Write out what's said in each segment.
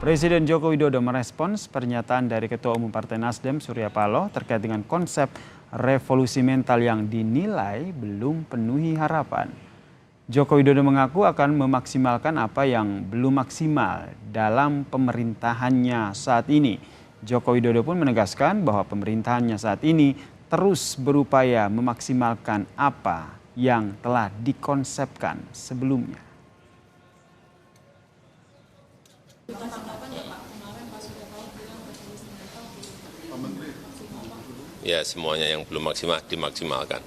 Presiden Joko Widodo merespons pernyataan dari Ketua Umum Partai Nasdem Surya Paloh terkait dengan konsep revolusi mental yang dinilai belum penuhi harapan. Joko Widodo mengaku akan memaksimalkan apa yang belum maksimal dalam pemerintahannya saat ini. Joko Widodo pun menegaskan bahwa pemerintahannya saat ini terus berupaya memaksimalkan apa yang telah dikonsepkan sebelumnya. Ya, semuanya yang belum maksimal dimaksimalkan.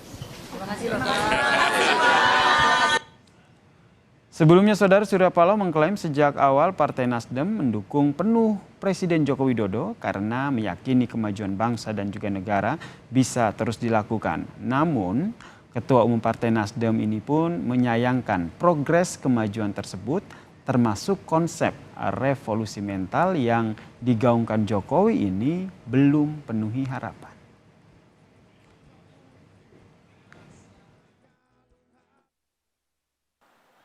Sebelumnya, Saudara, Surya Paloh mengklaim sejak awal Partai Nasdem mendukung penuh Presiden Joko Widodo karena meyakini kemajuan bangsa dan juga negara bisa terus dilakukan. Namun, Ketua Umum Partai Nasdem ini pun menyayangkan progres kemajuan tersebut, termasuk konsep revolusi mental yang digaungkan Jokowi ini belum penuhi harapan.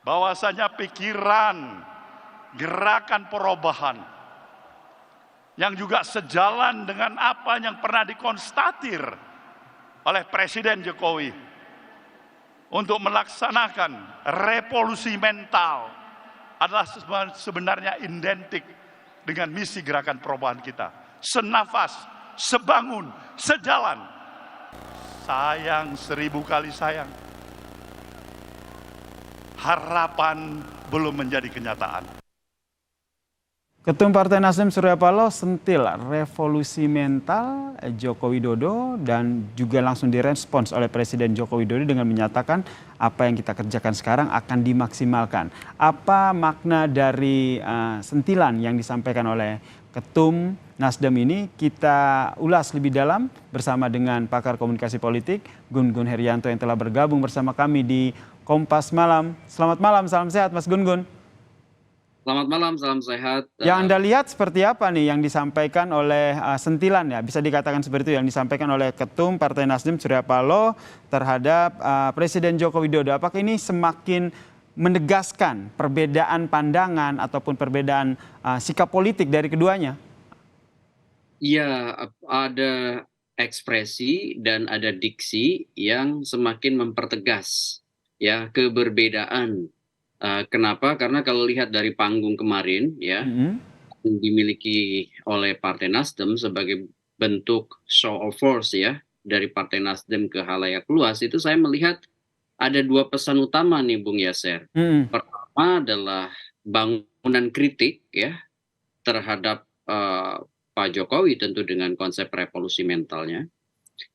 Bahwasanya pikiran, gerakan perubahan yang juga sejalan dengan apa yang pernah dikonstatir oleh Presiden Jokowi untuk melaksanakan revolusi mental adalah sebenarnya identik dengan misi gerakan perubahan kita. Senafas, sebangun, sejalan. Sayang 1000 kali sayang. Harapan belum menjadi kenyataan. Ketua Partai Nasdem Surya Paloh sentil revolusi mental Joko Widodo dan juga langsung direspons oleh Presiden Joko Widodo dengan menyatakan apa yang kita kerjakan sekarang akan dimaksimalkan. Apa makna dari sentilan yang disampaikan oleh Ketum Nasdem ini? Kita ulas lebih dalam bersama dengan pakar komunikasi politik Gun Gun Herianto yang telah bergabung bersama kami di Kompas Malam. Selamat malam, salam sehat Mas Gun Gun. Selamat malam, salam sehat. Yang Anda lihat seperti apa nih yang disampaikan oleh sentilan ya, bisa dikatakan seperti itu yang disampaikan oleh Ketum Partai Nasdem Surya Paloh terhadap Presiden Joko Widodo. Apakah ini semakin menegaskan perbedaan pandangan ataupun perbedaan sikap politik dari keduanya? Iya, ada ekspresi dan ada diksi yang semakin mempertegas ya keberbedaan. Kenapa? Karena kalau lihat dari panggung kemarin ya, yang dimiliki oleh Partai Nasdem sebagai bentuk show of force ya dari Partai Nasdem ke halayak luas, itu saya melihat ada dua pesan utama nih Bung Yaser. Pertama adalah bangunan kritik ya terhadap Pak Jokowi, tentu dengan konsep revolusi mentalnya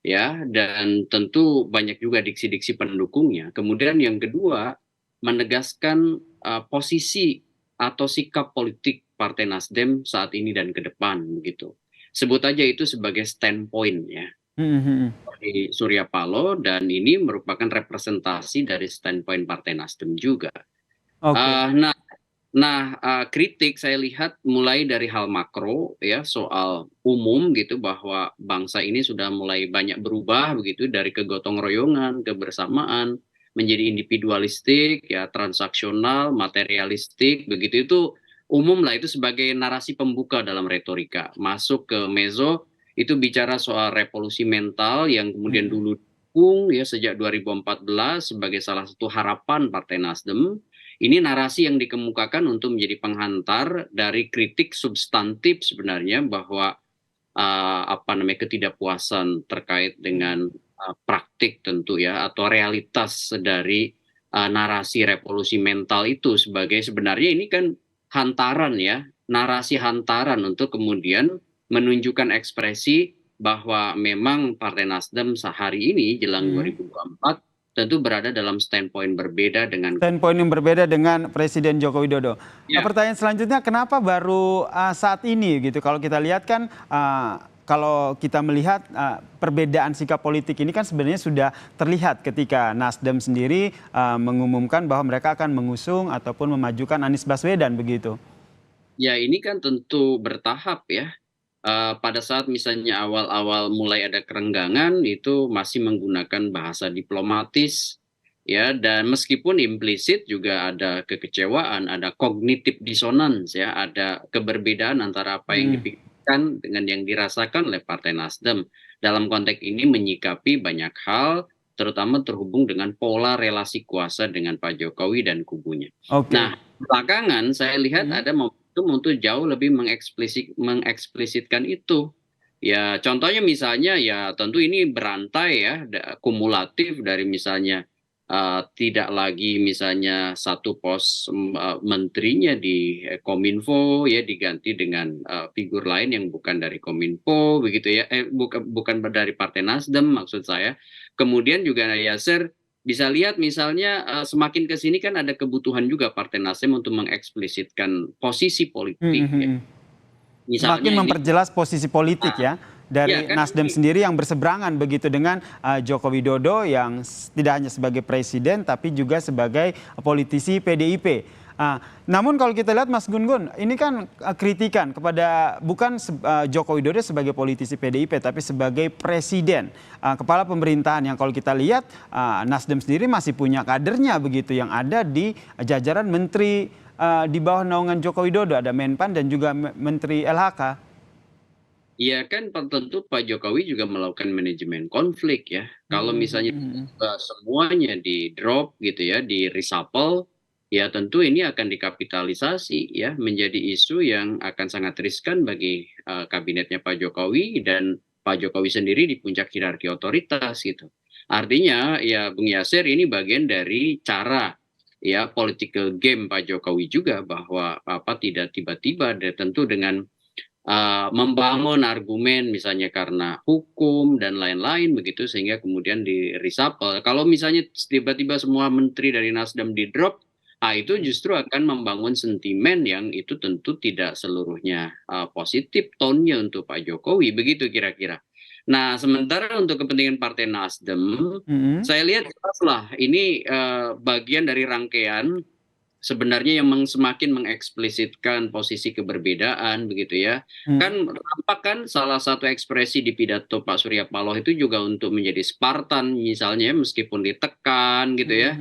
ya, dan tentu banyak juga diksi-diksi pendukungnya. Kemudian yang kedua, menegaskan posisi atau sikap politik Partai Nasdem saat ini dan ke depan begitu. Sebut aja itu sebagai standpoint ya dari Surya Paloh, dan ini merupakan representasi dari standpoint Partai Nasdem juga. Kritik saya lihat mulai dari hal makro ya, soal umum gitu, bahwa bangsa ini sudah mulai banyak berubah begitu dari kegotong royongan, kebersamaan menjadi individualistik ya, transaksional, materialistik begitu. Itu umum lah, itu sebagai narasi pembuka dalam retorika. Masuk ke mezo itu bicara soal revolusi mental yang kemudian dulu dukung ya sejak 2014 sebagai salah satu harapan Partai Nasdem. Ini narasi yang dikemukakan untuk menjadi penghantar dari kritik substantif sebenarnya, bahwa ketidakpuasan terkait dengan praktik tentu ya, atau realitas dari narasi revolusi mental itu, sebagai sebenarnya ini kan hantaran ya, narasi hantaran untuk kemudian menunjukkan ekspresi bahwa memang Partai Nasdem sehari ini jelang 2024 tentu berada dalam standpoint yang berbeda dengan Presiden Joko Widodo. Ya. Pertanyaan selanjutnya, kenapa baru saat ini gitu? Kalau kita lihat kan, kalau kita melihat perbedaan sikap politik ini kan sebenarnya sudah terlihat ketika Nasdem sendiri mengumumkan bahwa mereka akan mengusung ataupun memajukan Anies Baswedan begitu. Ya, ini kan tentu bertahap ya. Pada saat misalnya awal-awal mulai ada kerenggangan, itu masih menggunakan bahasa diplomatis, ya, dan meskipun implisit juga ada kekecewaan, ada cognitive dissonance ya, ada keberbedaan antara apa yang dipikirkan dengan yang dirasakan oleh Partai Nasdem. Dalam konteks ini menyikapi banyak hal, terutama terhubung dengan pola relasi kuasa dengan Pak Jokowi dan kubunya. Oke. Nah, belakangan saya lihat ada momentum untuk jauh lebih mengeksplisitkan itu. Ya, contohnya misalnya ya tentu ini berantai ya, kumulatif dari misalnya tidak lagi misalnya satu pos menterinya di Kominfo ya diganti dengan figur lain yang bukan dari Kominfo begitu ya, bukan dari Partai Nasdem maksud saya. Kemudian juga Yasser bisa lihat misalnya semakin ke sini kan ada kebutuhan juga Partai Nasdem untuk mengeksplisitkan posisi politik ya. Semakin memperjelas posisi politik ya dari ya, kan, Nasdem sendiri yang berseberangan begitu dengan Joko Widodo yang tidak hanya sebagai presiden tapi juga sebagai politisi PDIP. Namun kalau kita lihat Mas Gun-Gun, ini kan kritikan kepada bukan Joko Widodo sebagai politisi PDIP tapi sebagai presiden, kepala pemerintahan yang kalau kita lihat Nasdem sendiri masih punya kadernya begitu yang ada di jajaran menteri di bawah naungan Joko Widodo, ada Menpan dan juga Menteri LHK. Iya kan tentu Pak Jokowi juga melakukan manajemen konflik ya. Kalau misalnya semuanya di drop gitu ya, di reshuffle, ya tentu ini akan dikapitalisasi ya menjadi isu yang akan sangat riskan bagi kabinetnya Pak Jokowi dan Pak Jokowi sendiri di puncak hierarki otoritas gitu. Artinya ya Bung Yasser ini bagian dari cara ya political game Pak Jokowi juga bahwa tidak tiba-tiba tentu dengan membangun argumen misalnya karena hukum dan lain-lain begitu sehingga kemudian di reshuffle. Kalau misalnya tiba-tiba semua menteri dari Nasdem di drop, itu justru akan membangun sentimen yang itu tentu tidak seluruhnya positif tone-nya untuk Pak Jokowi begitu kira-kira. Nah, sementara untuk kepentingan Partai Nasdem, saya lihat jelaslah ini bagian dari rangkaian sebenarnya yang semakin mengeksplisitkan posisi keberbedaan begitu ya. Kan tampak kan salah satu ekspresi di pidato Pak Surya Paloh itu juga untuk menjadi Spartan misalnya meskipun ditekan gitu ya.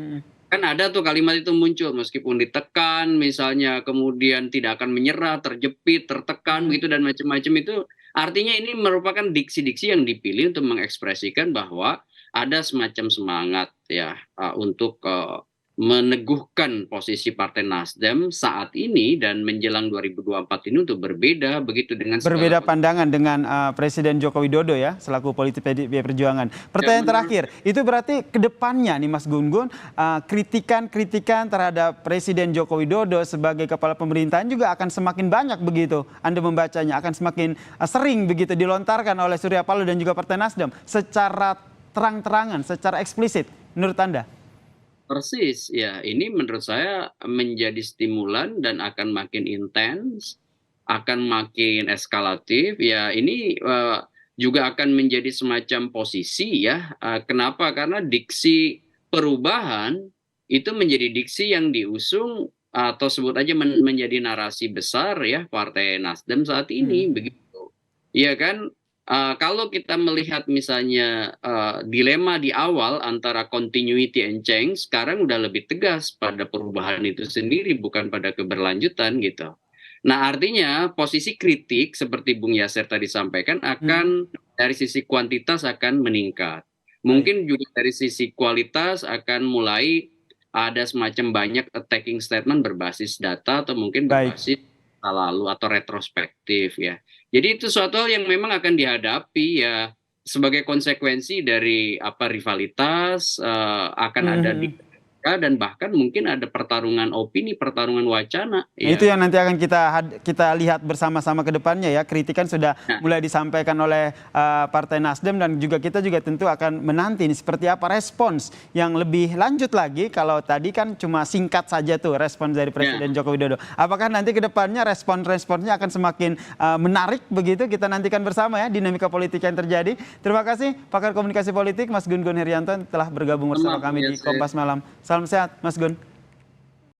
Kan ada tuh kalimat itu muncul meskipun ditekan misalnya kemudian tidak akan menyerah, terjepit, tertekan begitu dan macam-macam itu. Artinya ini merupakan diksi-diksi yang dipilih untuk mengekspresikan bahwa ada semacam semangat ya untuk meneguhkan posisi Partai Nasdem saat ini dan menjelang 2024 ini untuk berbeda begitu dengan berbeda pandangan dengan Presiden Joko Widodo ya selaku politik PDIP Perjuangan. Pertanyaan terakhir, itu berarti kedepannya nih Mas Gun-Gun kritikan terhadap Presiden Joko Widodo sebagai kepala pemerintahan juga akan semakin banyak begitu. Anda membacanya akan semakin sering begitu dilontarkan oleh Surya Paloh dan juga Partai Nasdem secara terang-terangan, secara eksplisit menurut Anda? Persis, ya ini menurut saya menjadi stimulan dan akan makin intens, akan makin eskalatif. Ya ini juga akan menjadi semacam posisi ya. Kenapa? Karena diksi perubahan itu menjadi diksi yang diusung atau sebut aja menjadi narasi besar ya Partai Nasdem saat ini begitu. Iya kan? Kalau kita melihat misalnya dilema di awal antara continuity and change, sekarang udah lebih tegas pada perubahan itu sendiri, bukan pada keberlanjutan gitu. Nah artinya posisi kritik seperti Bung Yasser tadi sampaikan akan dari sisi kuantitas akan meningkat. Mungkin juga dari sisi kualitas akan mulai ada semacam banyak attacking statement berbasis data atau mungkin berbasis lalu atau retrospektif ya. Jadi itu suatu hal yang memang akan dihadapi ya sebagai konsekuensi dari rivalitas akan ada di dan bahkan mungkin ada pertarungan opini, pertarungan wacana. Ya. Itu yang nanti akan kita lihat bersama-sama ke depannya ya. Kritikan sudah mulai disampaikan oleh Partai Nasdem dan juga kita juga tentu akan menanti ini seperti apa respons yang lebih lanjut lagi. Kalau tadi kan cuma singkat saja tuh respons dari Presiden Joko Widodo. Apakah nanti ke depannya responsnya akan semakin menarik begitu? Kita nantikan bersama ya dinamika politik yang terjadi. Terima kasih pakar komunikasi politik Mas Gun-Gun Herianto telah bergabung bersama kami di Kompas Malam. Salam sehat Mas Gun.